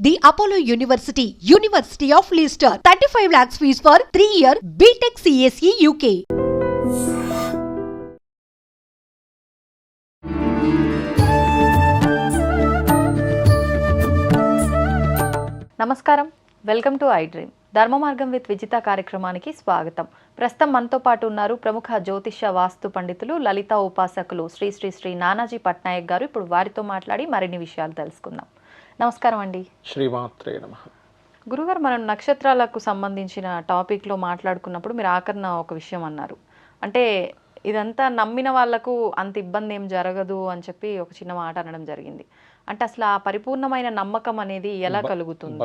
The Apollo University, University of Leicester. 35 lakhs fees for 3-year BTech CSE UK. నమస్కారం, welcome to I dream. ధర్మ మార్గం with Vijitha కార్యక్రమానికి స్వాగతం. ప్రస్తుతం మనతో పాటు ఉన్నారు ప్రముఖ జ్యోతిష్య వాస్తు పండితులు, లలిత ఉపాసకులు శ్రీ శ్రీ శ్రీ నానాజీ పట్నాయక్ గారు. ఇప్పుడు వారితో మాట్లాడి మరిన్ని విషయాలు తెలుసుకుందాం. నమస్కారం అండి. శ్రీమాత్రే నమః. గురుగారు, మనం నక్షత్రాలకు సంబంధించిన టాపిక్లో మాట్లాడుకున్నప్పుడు మీరు ఆఖరణ ఒక విషయం అన్నారు. అంటే ఇదంతా నమ్మిన వాళ్లకు అంత ఇబ్బంది ఏం జరగదు అని చెప్పి ఒక చిన్న మాట అనడం జరిగింది. అంటే అసలు ఆ పరిపూర్ణమైన నమ్మకం అనేది ఎలా కలుగుతుంది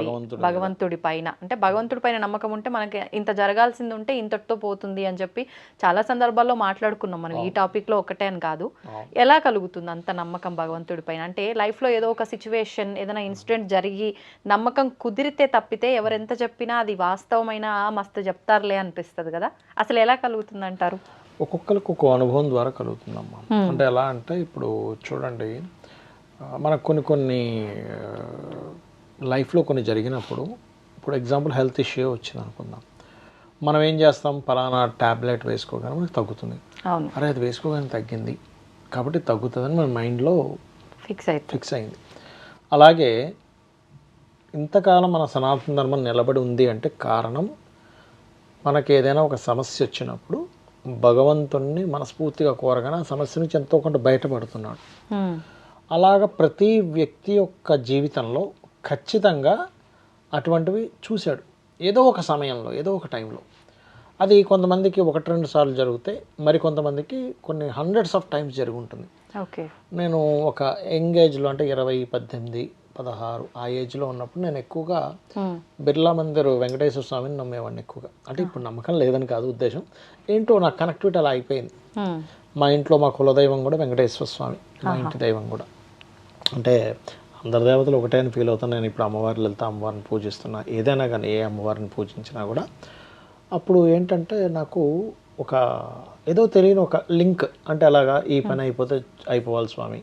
భగవంతుడి పైన? అంటే భగవంతుడి పైన నమ్మకం ఉంటే మనకి ఇంత జరగాల్సింది ఉంటే ఇంతటితో పోతుంది అని చెప్పి చాలా సందర్భాల్లో మాట్లాడుకున్నాం మనం. ఈ టాపిక్లో ఒకటే అని కాదు. ఎలా కలుగుతుంది అంత నమ్మకం భగవంతుడి పైన? అంటే లైఫ్లో ఏదో ఒక సిచ్యువేషన్, ఏదైనా ఇన్సిడెంట్ జరిగి నమ్మకం కుదిరితే తప్పితే ఎవరెంత చెప్పినా అది వాస్తవమైన మస్తు చెప్తారులే అనిపిస్తుంది కదా. అసలు ఎలా కలుగుతుంది అంటారు? ఒక్కొక్కరికి ఒక్కో అనుభవం ద్వారా కలుగుతుందమ్మా. అంటే ఎలా అంటే ఇప్పుడు చూడండి, మనకు కొన్ని లైఫ్లో కొన్ని జరిగినప్పుడు, ఇప్పుడు ఎగ్జాంపుల్ హెల్త్ ఇష్యూ వచ్చింది అనుకుందాం. మనం ఏం చేస్తాం, పలానా ట్యాబ్లెట్ వేసుకోగానే మనకు తగ్గుతుంది. అరే అది వేసుకోగానే తగ్గింది కాబట్టి తగ్గుతుందని మన మైండ్లో ఫిక్స్ అయింది. అలాగే ఇంతకాలం మన సనాతన ధర్మం నిలబడి ఉంది అంటే కారణం, మనకి ఏదైనా ఒక సమస్య వచ్చినప్పుడు భగవంతుణ్ణి మనస్ఫూర్తిగా కోరగానే ఆ సమస్య నుంచి ఎంతో కొంత బయటపడుతున్నాడు. అలాగ ప్రతి వ్యక్తి యొక్క జీవితంలో ఖచ్చితంగా అటువంటివి చూశాడు ఏదో ఒక సమయంలో, ఏదో ఒక టైంలో. అది కొంతమందికి 1-2 సార్లు జరిగితే, మరి కొంతమందికి కొన్ని హండ్రెడ్స్ ఆఫ్ టైమ్స్ జరిగి ఉంటుంది. నేను ఒక యంగ్ ఏజ్లో అంటే 20, 18, 16 ఆ ఏజ్లో ఉన్నప్పుడు నేను ఎక్కువగా బిర్లా మందిర్ వెంకటేశ్వర స్వామిని నమ్మేవాడిని ఎక్కువగా. అంటే ఇప్పుడు నమ్మకం లేదని కాదు ఉద్దేశం, ఏంటో నాకు కనెక్టివిటీ అలా అయిపోయింది. మా ఇంట్లో మా కులదైవం కూడా వెంకటేశ్వర స్వామి, మా ఇంటి దైవం కూడా. అంటే అందరి దేవతలు ఒకటే అని ఫీల్ అవుతాను. నేను ఇప్పుడు అమ్మవారి లలిత అమ్మవారిని పూజిస్తున్నా, ఏదైనా కానీ ఏ అమ్మవారిని పూజించినా కూడా అప్పుడు ఏంటంటే నాకు ఒక ఏదో తెలియని ఒక లింక్. అంటే అలాగా ఈ పని అయిపోతే అయిపోవాలి స్వామి,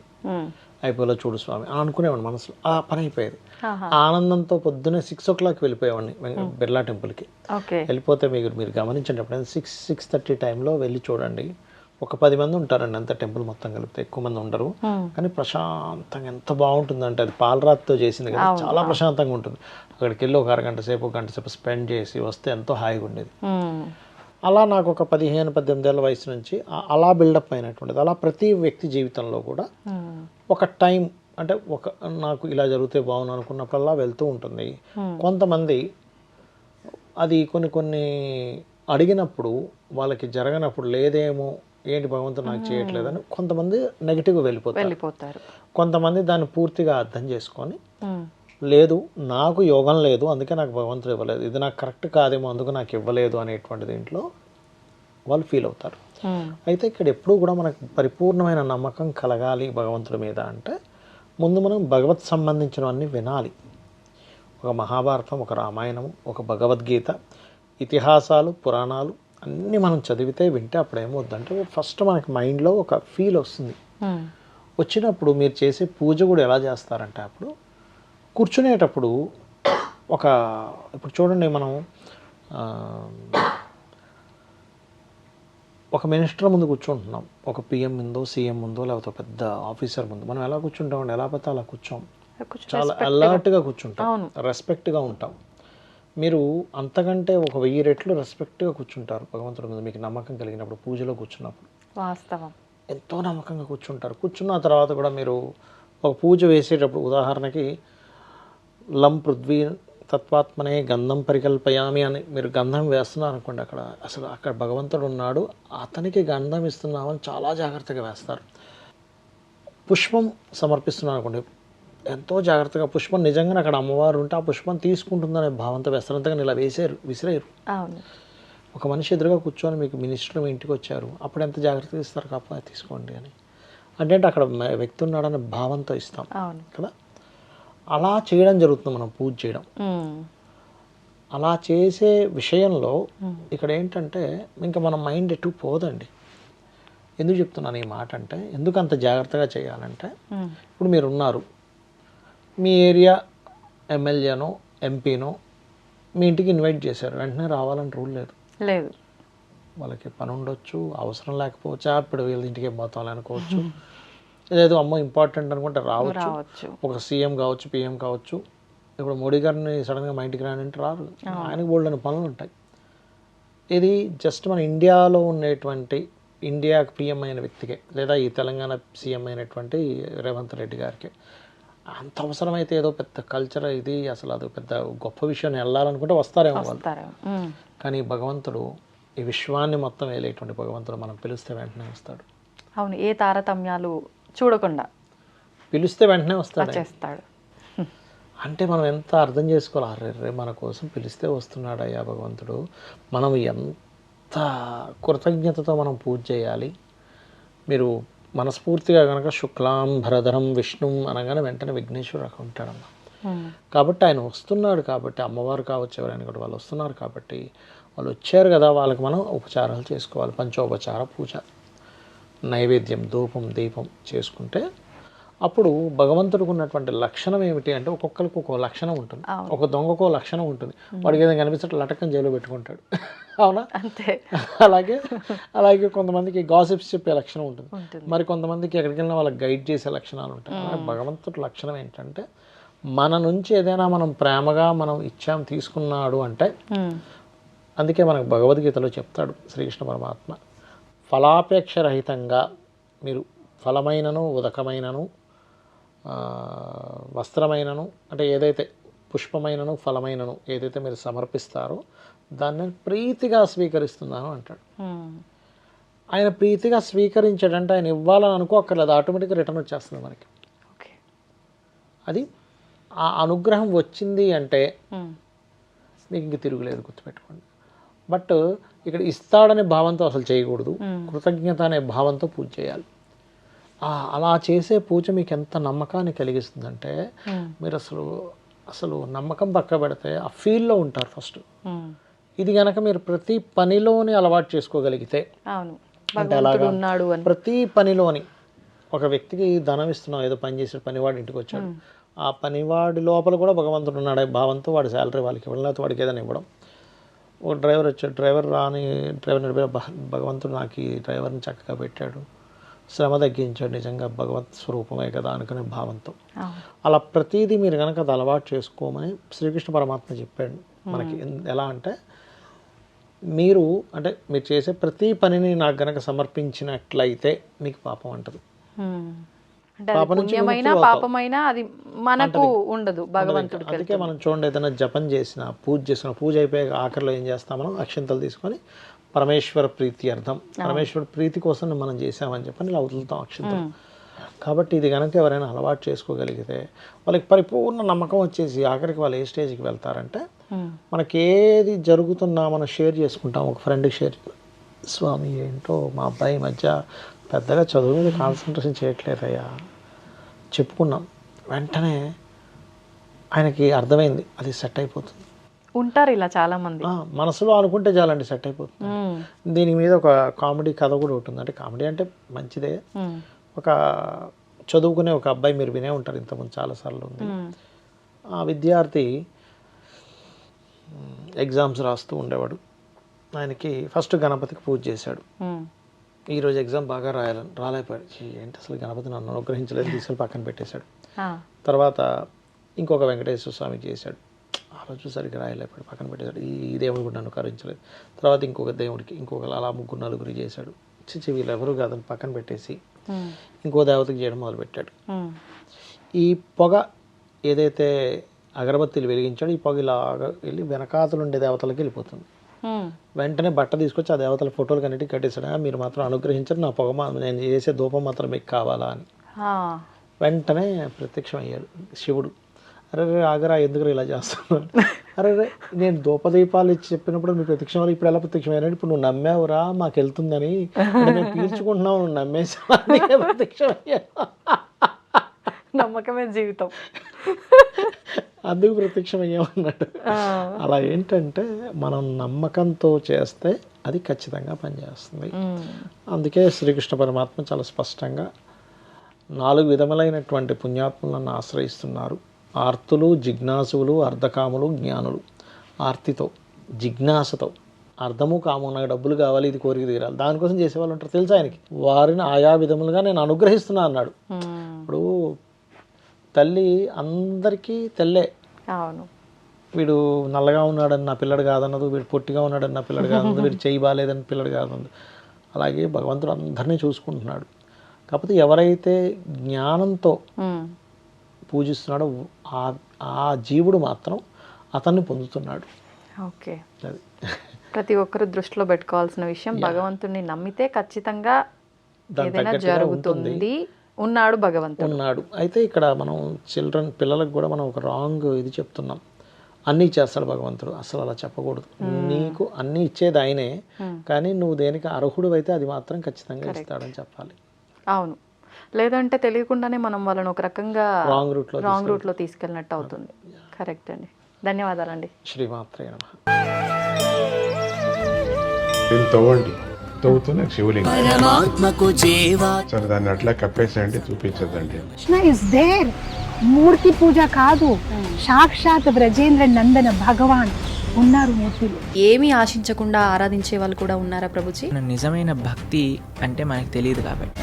అయిపోలే చూడు స్వామి అని అనుకునేవాడిని మనసులో. ఆ పని అయిపోయేది. ఆనందంతో పొద్దున్నే 6 o'clock వెళ్ళిపోయేవాడిని బిర్లా టెంపుల్కి. వెళ్ళిపోతే మీరు గమనించండి, ఎప్పుడైనా 6-6:30 టైంలో వెళ్ళి చూడండి, ఒక 10 మంది ఉంటారండి అంత టెంపుల్ మొత్తం కలిపితే. ఎక్కువ మంది ఉండరు, కానీ ప్రశాంతంగా ఎంత బాగుంటుందంటే, అది పాలరాతితో చేసింది కదా, చాలా ప్రశాంతంగా ఉంటుంది. అక్కడికి వెళ్ళి ఒక అరగంట సేపు, గంట సేపు స్పెండ్ చేసి వస్తే ఎంతో హాయిగా ఉండేది. అలా నాకు ఒక 15-18 ఏళ్ళ వయసు నుంచి అలా బిల్డప్ అయినటువంటిది. అలా ప్రతి వ్యక్తి జీవితంలో కూడా ఒక టైం, అంటే నాకు ఇలా జరిగితే బాగుంది అనుకున్నప్పుడల్లా వెళ్తూ ఉంటుంది. కొంతమంది అది కొన్ని అడిగినప్పుడు వాళ్ళకి జరగనప్పుడు లేదేమో, ఏంటి భగవంతుడు నాకు చేయట్లేదని కొంతమంది నెగిటివ్గా వెళ్ళిపోతారు. కొంతమంది దాన్ని పూర్తిగా అర్థం చేసుకొని, లేదు నాకు యోగం లేదు అందుకే నాకు భగవంతుడు ఇవ్వలేదు, ఇది నాకు కరెక్ట్ కాదేమో అందుకు నాకు ఇవ్వలేదు అనేటువంటి దీంట్లో వాళ్ళు ఫీల్ అవుతారు. అయితే ఇక్కడ ఎప్పుడూ కూడా మనకు పరిపూర్ణమైన నమ్మకం కలగాలి భగవంతుడి మీద అంటే, ముందు మనం భగవత్ సంబంధించినవన్నీ వినాలి. ఒక మహాభారతం, ఒక రామాయణం, ఒక భగవద్గీత, ఇతిహాసాలు, పురాణాలు అన్నీ మనం చదివితే వింటే అప్పుడు ఏమవుద్దంటే, ఫస్ట్ మనకి మైండ్లో ఒక ఫీల్ వస్తుంది. వచ్చినప్పుడు మీరు చేసే పూజ కూడా ఎలా చేస్తారంటే, అప్పుడు కూర్చునేటప్పుడు ఇప్పుడు చూడండి, మనం ఒక మినిస్టర్ ముందు కూర్చుంటున్నాం, ఒక పిఎం ముందో, సీఎం ముందో, లేకపోతే పెద్ద ఆఫీసర్ ముందు మనం ఎలా కూర్చుంటామండి, ఎలా పడితే అలా కూర్చోం. చాలా అలర్ట్గా కూర్చుంటాం, రెస్పెక్ట్గా ఉంటాం. మీరు అంతకంటే 1000 రెట్లు రెస్పెక్ట్గా కూర్చుంటారు భగవంతుడి మీద, మీకు నమ్మకం కలిగినప్పుడు. పూజలో కూర్చున్నప్పుడు వాస్తవం ఎంతో నమ్మకంగా కూర్చుంటారు. కూర్చున్న తర్వాత కూడా మీరు ఒక పూజ వేసేటప్పుడు, ఉదాహరణకి లం పృథ్వీ తత్వాత్మనే గంధం పరికల్పయామి అని మీరు గంధం వేస్తున్నారు అనుకోండి, అక్కడ భగవంతుడు ఉన్నాడు, అతనికి గంధం ఇస్తున్నామని చాలా జాగ్రత్తగా వేస్తారు. పుష్పం సమర్పిస్తున్నాను అనుకోండి, ఎంతో జాగ్రత్తగా పుష్పం నిజంగానే అక్కడ అమ్మవారు ఉంటే ఆ పుష్పం తీసుకుంటుందనే భావంతో వేస్తారు, అంతగా ఇలా విసిరేరు. ఒక మనిషి ఎదురుగా కూర్చొని మీకు మినిస్టర్ మీ ఇంటికి వచ్చారు, అప్పుడు ఎంత జాగ్రత్తగా ఇస్తారు, కాకపోతే తీసుకోండి అని. అంటే అక్కడ వ్యక్తి ఉన్నాడనే భావంతో ఇస్తాం కదా. అలా చేయడం జరుగుతుంది, మనం పూజ చేయడం. అలా చేసే విషయంలో ఇక్కడ ఏంటంటే, ఇంకా మన మైండ్ ఎటు పోదండి. ఎందుకు చెప్తున్నాను ఈ మాట అంటే, ఎందుకు అంత జాగ్రత్తగా చేయాలంటే, ఇప్పుడు మీరు ఉన్నారు, మీ ఏరియా ఎమ్మెల్యేనో ఎంపీనో మీ ఇంటికి ఇన్వైట్ చేశారు, వెంటనే రావాలని రూల్ లేదు. లేదు. వాళ్ళకి పని ఉండొచ్చు, అవసరం లేకపోవచ్చు, ఇప్పుడు వీళ్ళ ఇంటికి ఏం పోతాం అనుకోవచ్చు, ఏదో అమ్మో ఇంపార్టెంట్ అనుకుంటే రావచ్చు. ఒక సీఎం కావచ్చు, పిఎం కావచ్చు. ఇప్పుడు మోడీ గారిని సడన్గా మా ఇంటికి రానంటే రారు, ఆయనకు బోల్డని పనులు ఉంటాయి. ఇది జస్ట్ మన ఇండియాలో ఉండేటువంటి ఇండియాకి పిఎం అయిన వ్యక్తికే, లేదా ఈ తెలంగాణ సీఎం అయినటువంటి రేవంత్ రెడ్డి గారికి అంత అవసరమైతే ఏదో పెద్ద కల్చర్ ఇది, అసలు అది పెద్ద గొప్ప విషయం వెళ్ళాలనుకుంటే వస్తారేమో వాళ్ళు. కానీ భగవంతుడు, ఈ విశ్వాన్ని మొత్తం వేలేటువంటి భగవంతుడు మనం పిలిస్తే వెంటనే వస్తాడు. అవును, ఏ తారతమ్యాలు చూడకుండా పిలిస్తే వెంటనే వస్తాడు. చేస్తాడు. అంటే మనం ఎంత అర్థం చేసుకోవాలి, అర్రే మన కోసం పిలిస్తే వస్తున్నాడు అయ్యా భగవంతుడు. మనం ఎంత కృతజ్ఞతతో మనం పూజ చేయాలి. మీరు మనస్ఫూర్తిగా కనుక శుక్లాం భరధరం విష్ణు అనగానే వెంటనే విఘ్నేశ్వరుడు అక్కడ ఉంటాడమ్మ. కాబట్టి ఆయన వస్తున్నాడు, కాబట్టి అమ్మవారు కావచ్చు ఎవరైనా కూడా వాళ్ళు వస్తున్నారు కాబట్టి వాళ్ళు వచ్చారు కదా, వాళ్ళకి మనం ఉపచారాలు చేసుకోవాలి. పంచోపచార పూజ, నైవేద్యం, ధూపం, దీపం చేసుకుంటే అప్పుడు భగవంతుడికి ఉన్నటువంటి లక్షణం ఏమిటి అంటే ఒక్కొక్కరికి ఒక్కో లక్షణం ఉంటుంది. ఒక దొంగకో లక్షణం ఉంటుంది, వాడికి ఏదైనా కనిపించట్టు లటకం జైలు పెట్టుకుంటాడు, అవునా? అంతే. అలాగే కొంతమందికి గాసిప్స్ చెప్పే లక్షణం ఉంటుంది, మరి కొంతమందికి ఎక్కడికి వెళ్ళినా వాళ్ళకి గైడ్ చేసే లక్షణాలు ఉంటాయి. భగవంతుడి లక్షణం ఏంటంటే మన నుంచి ఏదైనా మనం ప్రేమగా మనం ఇచ్చాం, తీసుకున్నాడు అంటే, అందుకే మనకు భగవద్గీతలో చెప్తాడు శ్రీకృష్ణ పరమాత్మ, ఫలాపేక్ష రహితంగా మీరు ఫలమైనను ఉదకమైనను వస్త్రమైనను, అంటే ఏదైతే పుష్పమైనను ఫలమైనను ఏదైతే మీరు సమర్పిస్తారో దాన్ని ప్రీతిగా స్వీకరిస్తున్నాను అంటాడు. ఆయన ప్రీతిగా స్వీకరించాడంటే ఆయన ఇవ్వాలని అనుకోక్కర్లేదు, ఆటోమేటిక్గా రిటర్న్ వచ్చేస్తుంది మనకి. అది ఆ అనుగ్రహం వచ్చింది అంటే మీకు ఇంక తిరుగులేదు, గుర్తుపెట్టుకోండి. బట్ ఇక్కడ ఇస్తాడనే భావంతో అసలు చేయకూడదు, కృతజ్ఞత అనే భావంతో పూజ చేయాలి. అలా చేసే పూజ మీకు ఎంత నమ్మకాన్ని కలిగిస్తుందంటే మీరు అసలు నమ్మకం పక్క పెడితే ఆ ఫీల్లో ఉంటారు ఫస్ట్. ఇది కనుక మీరు ప్రతి పనిలోని అలవాటు చేసుకోగలిగితే, అంటే అలాగా ప్రతి పనిలోని ఒక వ్యక్తికి ధనం ఇస్తున్నాం, ఏదో పని చేసే పనివాడు ఇంటికి వచ్చాడు, ఆ పనివాడి లోపల కూడా భగవంతుడు ఉన్నాడు భావంతో వాడి శాలరీ వాళ్ళకి ఇవ్వడం, లేకపోతే వాడికి ఏదైనా ఇవ్వడం. ఒక డ్రైవర్ వచ్చాడు, డ్రైవర్ నడిపే భగవంతుడు నాకు ఈ డ్రైవర్ని చక్కగా పెట్టాడు, శ్రమ తగ్గించాడు, నిజంగా భగవత్ స్వరూపమే కదా అనుకునే భావంతో. అలా ప్రతిదీ మీరు కనుక అది అలవాటు చేసుకోమని శ్రీకృష్ణ పరమాత్మ చెప్పాడు మనకి. ఎలా అంటే మీరు చేసే ప్రతి పనిని నాకు గనక సమర్పించినట్లయితే మీకు పాపం అంటదు. పాపమైనా అది మనకు ఉండదు, భగవంతుడు. అందుకే మనం చూడండి, ఏదైనా జపం చేసిన పూజ అయిపోయాక ఆఖరిలో ఏం చేస్తాం, మనం అక్షంతలు తీసుకొని పరమేశ్వర ప్రీతి అర్థం, పరమేశ్వర ప్రీతి కోసం మనం చేసామని చెప్పని ఇలా వదులుతాం అక్షంతలు. కాబట్టి ఇది కనుక ఎవరైనా అలవాటు చేసుకోగలిగితే వాళ్ళకి పరిపూర్ణ నమ్మకం వచ్చేసి ఆఖరికి వాళ్ళు ఏ స్టేజ్కి వెళ్తారంటే, మనకి ఏది జరుగుతున్నా మనం షేర్ చేసుకుంటాం. ఒక ఫ్రెండ్కి షేర్, స్వామి ఏంటో మా అబ్బాయి మధ్య పెద్దగా చదువు మీద కాన్సన్ట్రేషన్ చేయట్లేదయ్యా చెప్పుకున్నాం, వెంటనే ఆయనకి అర్థమైంది, అది సెట్ అయిపోతుంది. ఉంటారు ఇలా చాలా మంది, మనసులో అనుకుంటే చాలండి సెట్ అయిపోతుంది. దీని మీద ఒక కామెడీ కథ కూడా ఉంటుంది, అంటే కామెడీ అంటే మంచిదే. ఒక చదువుకునే ఒక అబ్బాయి, మీరు వినే ఉంటారు ఇంతకుముందు చాలాసార్లు ఉంది. ఆ విద్యార్థి ఎగ్జామ్స్ రాస్తూ ఉండేవాడు. ఆయనకి ఫస్ట్ గణపతికి పూజ చేశాడు. ఈరోజు ఎగ్జామ్ బాగా రాలేకపోయాడు. ఏంటి అసలు గణపతి నన్ను అనుగ్రహించలేదు, తీసుకెళ్ళి పక్కన పెట్టేశాడు. తర్వాత ఇంకొక వెంకటేశ్వర స్వామికి చేశాడు, ఆ రోజు సరిగ్గా రాయలేకపోయాడు, పక్కన పెట్టేశాడు. ఈ దేవుడు కూడా నన్ను కరించలేదు. తర్వాత ఇంకొక దేవుడికి, అలా ముగ్గురు నలుగురు చేశాడు. వీళ్ళు ఎవరు కాదని పక్కన పెట్టేసి ఇంకో దేవతకి చేయడం మొదలుపెట్టాడు. ఈ పొగ ఏదైతే అగరబత్తీలు వెలిగించాడో ఈ పొగ ఇలాగా వెళ్ళి వెనకాతలు ఉండే దేవతలకి వెళ్ళిపోతుంది. వెంటనే బట్ట తీసుకొచ్చి ఆ దేవతల ఫోటోలు కన్నిటికి కట్టేశాడు. మీరు మాత్రం అనుగ్రహించారు, నా పొగ నేను చేసే ధూపం మాత్రం మీకు కావాలా అని. వెంటనే ప్రత్యక్షం అయ్యాడు శివుడు. అరే ఆగరా, ఎందుకు ఇలా చేస్తున్నాను? అరే నేను ధూపదీపాలు ఇచ్చి చెప్పినప్పుడు నువ్వు ప్రత్యక్షం వల్ల ఇప్పుడు ఎలా ప్రత్యక్షం అయ్యాడు? ఇప్పుడు నువ్వు నమ్మావురా మాకు వెళ్తుందని, మేము పీల్చుకుంటున్నావు, నువ్వు నమ్మేసా ప్రత్యక్షం అయ్యాను. నమ్మకమే జీవితం, అందుకు ప్రత్యక్షం అయ్యామన్నాడు. అలా ఏంటంటే మనం నమ్మకంతో చేస్తే అది ఖచ్చితంగా పనిచేస్తుంది. అందుకే శ్రీకృష్ణ పరమాత్మ చాలా స్పష్టంగా 4 విధములైనటువంటి పుణ్యాత్ములను ఆశ్రయిస్తున్నారు. ఆర్తులు, జిజ్ఞాసులు, అర్ధకాములు, జ్ఞానులు. ఆర్తితో, జిజ్ఞాసతో, అర్థము కాము, నాకు డబ్బులు కావాలి, ఇది కోరిక తీరాలి, దానికోసం చేసేవాళ్ళు ఉంటారు తెలుసు ఆయనకి. వారిని ఆయా విధములుగా నేను అనుగ్రహిస్తున్నా అన్నాడు. ఇప్పుడు తల్లి అందరికీ తెల్లే. అవును. వీడు నల్లగా ఉన్నాడని నా పిల్లడు కాదన్నదు, వీడు పొట్టిగా ఉన్నాడని నా పిల్లడు కాదన్నదు, వీడు చేయి బాగాలేదని పిల్లడు కాదన్నదు. అలాగే భగవంతుడు అందరినీ చూసుకుంటున్నాడు. కాకపోతే ఎవరైతే జ్ఞానంతో పూజిస్తున్నాడో ఆ జీవుడు మాత్రం అతన్ని పొందుతున్నాడు. ఓకే. అది ప్రతి ఒక్కరు దృష్టిలో పెట్టుకోవాల్సిన విషయం, భగవంతుడిని నమ్మితే ఖచ్చితంగా దాని ఏదైనా తగ్గట్టుగా జరుగుతుంది. ఉన్నాడు భగవంతుడు. ఉన్నాడు. అయితే ఇక్కడ మనం పిల్లలకు కూడా మనం ఒక రాంగ్ ఇది చెప్తున్నాం. అన్నీ ఇచ్చేస్తాడు భగవంతుడు. అసలు అలా చెప్పకూడదు. నీకు అన్నీ ఇచ్చేది ఆయనే, కానీ నువ్వు దేనికి అర్హుడు అయితే అది మాత్రం ఖచ్చితంగా ఇస్తాడని చెప్పాలి. అవును. లేదంటే తెలియకుండానే మనం వాళ్ళని ఒక రకంగా రాంగ్ రూట్లో తీసుకెళ్ళినట్టు అవుతుంది. కరెక్ట్ అండి. ధన్యవాదాలండి. శ్రీమాత్రే నమః. దీన్ని తవ్వండి, తవ్వుతూనే శివలింగం. సరే దాన్ని అట్లా కప్పేసేయండి, చూపించదండి. Krishna is there. మూర్తి పూజ కాదు, సాక్షాత్ బ్రజేంద్ర నందన భగవాన్ ఉన్నారు మూర్తిలో. ఏమీ ఆశించకుండా ఆరాధించే వాళ్ళు కూడా ఉన్నారా ప్రభుజీ? నిజమైన భక్తి అంటే మనకు తెలియదు కాబట్టి